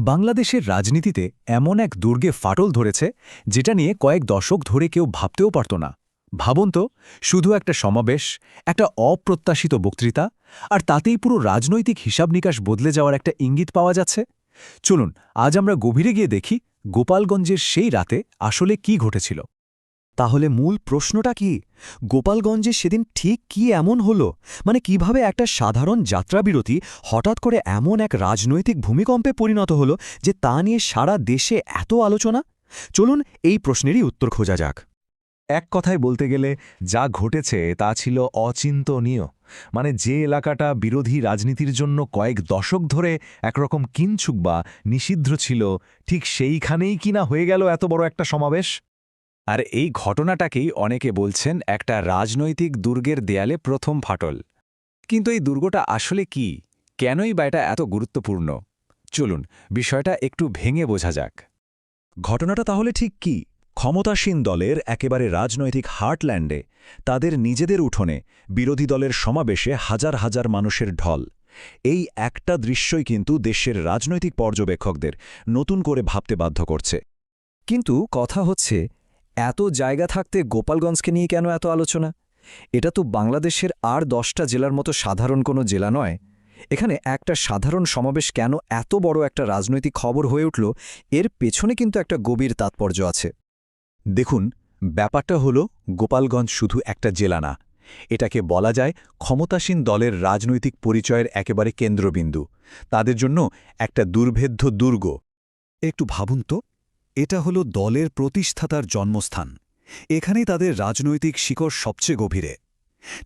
বাংলাদেশের রাজনীতিতে এমন এক দুর্গে ফাটল ধরেছে যেটা নিয়ে কয়েক দশক ধরে কেউ ভাবতেও পারত না। ভাবুন তো, শুধু একটা সমাবেশ, একটা অপ্রত্যাশিত বক্তৃতা, আর তাতেই পুরো রাজনৈতিক হিসাব নিকাশ বদলে যাওয়ার একটা ইঙ্গিত পাওয়া যাচ্ছে। চলুন আজ আমরা গভীরে গিয়ে দেখি গোপালগঞ্জের সেই রাতে আসলে কি ঘটেছিল। তাহলে মূল প্রশ্নটা কি? গোপালগঞ্জে সেদিন ঠিক কি এমন হলো? মানে কিভাবে একটা সাধারণ যাত্রাবিরতি হঠাৎ করে এমন এক রাজনৈতিক ভূমিকম্পে পরিণত হলো যে তা নিয়ে সারা দেশে এত আলোচনা? চলুন এই প্রশ্নেরই উত্তর খোঁজা যাক। এক কথায় বলতে গেলে যা ঘটেছে তা ছিল অচিন্তনীয়। মানে যে এলাকাটা বিরোধী রাজনীতির জন্য কয়েক দশক ধরে একরকম কিঞ্চুক বা নিষিদ্ধ ছিল, ঠিক সেইখানেই কিনা হয়ে গেল এত বড় একটা সমাবেশ। আর এই ঘটনাটাকেই অনেকে বলছেন একটা রাজনৈতিক দুর্গের দেয়ালে প্রথম ফাটল। কিন্তু এই দুর্গটা আসলে কি, কেনই বা এটা এত গুরুত্বপূর্ণ? চলুন বিষয়টা একটু ভেঙে বোঝা যাক। ঘটনাটা তাহলে ঠিক কি? ক্ষমতাসীন দলের একেবারে রাজনৈতিক হার্টল্যান্ডে, তাদের নিজেদের উঠোনে বিরোধী দলের সমাবেশে হাজার হাজার মানুষের ঢল। এই একটা দৃশ্যই কিন্তু দেশের রাজনৈতিক পর্যবেক্ষকদের নতুন করে ভাবতে বাধ্য করছে। কিন্তু কথা হচ্ছে, এত জায়গা থাকতে গোপালগঞ্জকে নিয়ে কেন এত আলোচনা? এটা তো বাংলাদেশের আর 10টা জেলার মতো সাধারণ কোনো জেলা নয়। এখানে একটা সাধারণ সমাবেশ কেন এত বড় একটা রাজনৈতিক খবর হয়ে উঠল, এর পেছনে কিন্তু একটা গভীর তাৎপর্য আছে। দেখুন, ব্যাপারটা হলো গোপালগঞ্জ শুধু একটা জেলা না, এটাকে বলা যায় ক্ষমতাসীন দলের রাজনৈতিক পরিচয়ের একেবারে কেন্দ্রবিন্দু। তাদের জন্য একটা দুর্ভেদ্য দুর্গ। একটু ভাবুন তো, এটা হলো দলের প্রতিষ্ঠাতার জন্মস্থান। এখানেই তাদের রাজনৈতিক শিকড় সবচেয়ে গভীরে।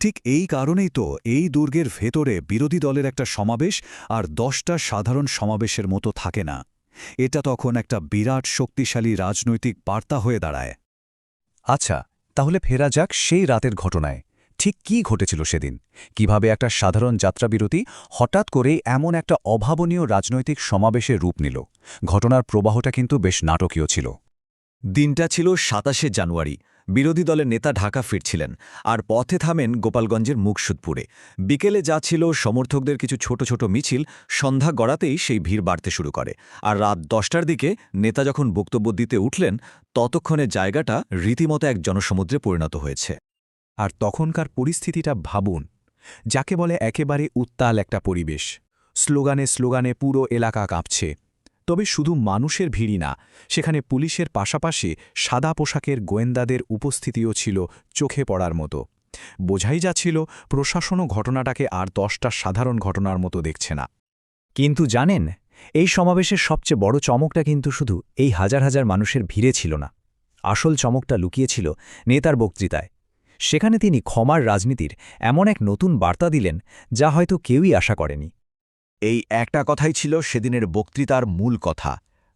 ঠিক এই কারণেই তো এই দুর্গের ভেতরে বিরোধী দলের একটা সমাবেশ আর 10টা সাধারণ সমাবেশের মতো থাকে না। এটা তখন একটা বিরাট শক্তিশালী রাজনৈতিক বার্তা হয়ে দাঁড়ায়। আচ্ছা, তাহলে ফেরা যাক সেই রাতের ঘটনায়। ঠিক কি ঘটেছিল সেদিন? কিভাবে একটা সাধারণ যাত্রাবিরতি হঠাৎ করে এমন একটা অভাবনীয় রাজনৈতিক সমাবেশে রূপ নিল? ঘটনার প্রবাহটা কিন্তু বেশ নাটকীয় ছিল। দিনটা ছিল ২৭শে জানুয়ারি। বিরোধী দলের নেতা ঢাকা ফিরছিলেন আর পথে থামেন গোপালগঞ্জের মুকসুদপুরে। বিকেলে যা ছিল সমর্থকদের কিছু ছোট ছোট মিছিল, সন্ধ্যা গড়াতেই সেই ভিড় বাড়তে শুরু করে। আর রাত ১০টার দিকে নেতা যখন বক্তব্য দিতে উঠলেন, ততক্ষণে জায়গাটা রীতিমতো এক জনসমুদ্রে পরিণত হয়েছে। আর তখনকার পরিস্থিতিটা ভাবুন, যাকে বলে একেবারে উত্তাল একটা পরিবেশ। স্লোগানে স্লোগানে পুরো এলাকা কাঁপছে। তবে শুধু মানুষের ভিড়ই না, সেখানে পুলিশের পাশাপাশি সাদা পোশাকের গোয়েন্দাদের উপস্থিতিও ছিল চোখে পড়ার মতো। বোঝাই যাচ্ছিল প্রশাসনও ঘটনাটাকে আর 10টা সাধারণ ঘটনার মতো দেখছে না। কিন্তু জানেন, এই সমাবেশের সবচেয়ে বড় চমকটা কিন্তু শুধু এই হাজার হাজার মানুষের ভিড়ে ছিল না। আসল চমকটা লুকিয়েছিল নেতার বক্তৃতায়। সেখানে তিনি ক্ষমার রাজনীতির এমন এক নতুন বার্তা দিলেন, যা হয়তো কেউই আশা করেনি। এই একটা কথাই ছিল সেদিনের বক্তৃতার মূল কথা।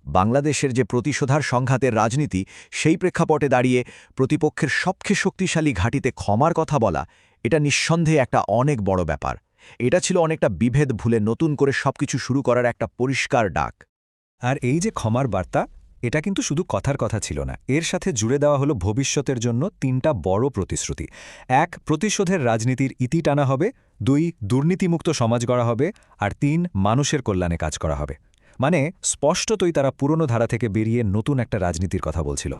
বাংলাদেশের যে প্রতিশোধার সংঘাতের রাজনীতি, সেই প্রেক্ষাপটে দাঁড়িয়ে প্রতিপক্ষের সবচেয়ে শক্তিশালী ঘাঁটিতে ক্ষমার কথা বলা, এটা নিঃসন্দেহে একটা অনেক বড় ব্যাপার। এটা ছিল অনেকটা বিভেদ ভুলে নতুন করে সবকিছু শুরু করার একটা পরিষ্কার ডাক। আর এই যে ক্ষমার বার্তা, এটা কিন্তু শুধু কথার কথা ছিল না। এর সাথে জুড়ে দেওয়া হলো ভবিষ্যতের জন্য 3টা বড় প্রতিশ্রুতি। 1, প্রতিশোধের রাজনীতির ইতি টানা হবে। 2, দুর্নীতিমুক্ত সমাজ গড়া হবে। আর 3, মানুষের কল্যাণে কাজ করা হবে। মানে স্পষ্টতই তারা পুরনো ধারা থেকে বেরিয়ে নতুন একটা রাজনীতির কথা বলছিল।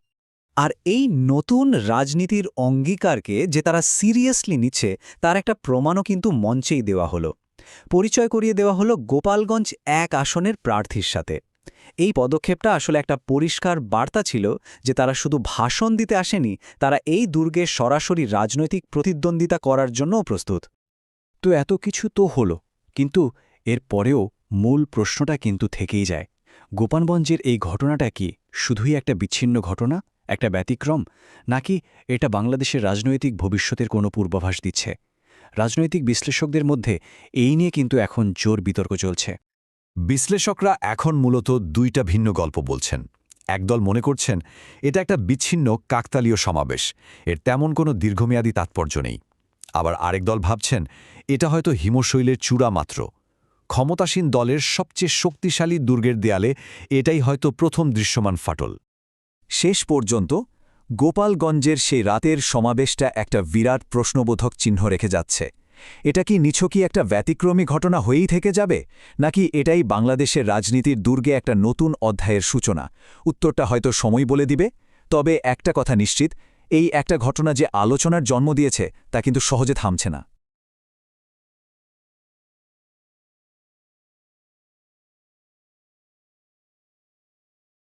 আর এই নতুন রাজনীতির অঙ্গীকারকে যে তারা সিরিয়াসলি নিচ্ছে, তার একটা প্রমাণও কিন্তু মঞ্চেই দেওয়া হলো। পরিচয় করিয়ে দেওয়া হলো গোপালগঞ্জ 1 আসনের প্রার্থীর সাথে। এই পদক্ষেপটা আসলে একটা পরিষ্কার বার্তা ছিল যে তারা শুধু ভাষণ দিতে আসেনি, তারা এই দুর্গে সরাসরি রাজনৈতিক প্রতিদ্বন্দ্বিতা করার জন্যও প্রস্তুত। তো এত কিছু তো হলো, কিন্তু এর পরেও মূল প্রশ্নটা কিন্তু থেকেই যায়। গোপালগঞ্জের এই ঘটনাটা কি শুধুই একটা বিচ্ছিন্ন ঘটনা, একটা ব্যতিক্রম, নাকি এটা বাংলাদেশের রাজনৈতিক ভবিষ্যতের কোনো পূর্বাভাস দিচ্ছে? রাজনৈতিক বিশ্লেষকদের মধ্যে এই নিয়ে কিন্তু এখন জোর বিতর্ক চলছে। বিশ্লেষকরা এখন মূলত 2টা ভিন্ন গল্প বলছেন। একদল মনে করছেন এটা একটা বিচ্ছিন্ন কাকতালীয় সমাবেশ, এর তেমন কোনো দীর্ঘমেয়াদী তাৎপর্য নেই। আবার আরেক দল ভাবছেন এটা হয়তো হিমশৈলের চূড়া মাত্র। ক্ষমতাসীন দলের সবচেয়ে শক্তিশালী দুর্গের দেয়ালে এটাই হয়তো প্রথম দৃশ্যমান ফাটল। শেষ পর্যন্ত গোপালগঞ্জের সেই রাতের সমাবেশটা একটা বিরাট প্রশ্নবোধক চিহ্ন রেখে যাচ্ছে। এটা কি নিছকই একটা ব্যতিক্রমী ঘটনা হয়েই থেকে যাবে, নাকি এটাই বাংলাদেশের রাজনীতির দুর্গে একটা নতুন অধ্যায়ের সূচনা? উত্তরটা হয়তো সময় বলে দিবে। তবে একটা কথা নিশ্চিত, এই একটা ঘটনা যে আলোচনার জন্ম দিয়েছে তা কিন্তু সহজে থামছে না।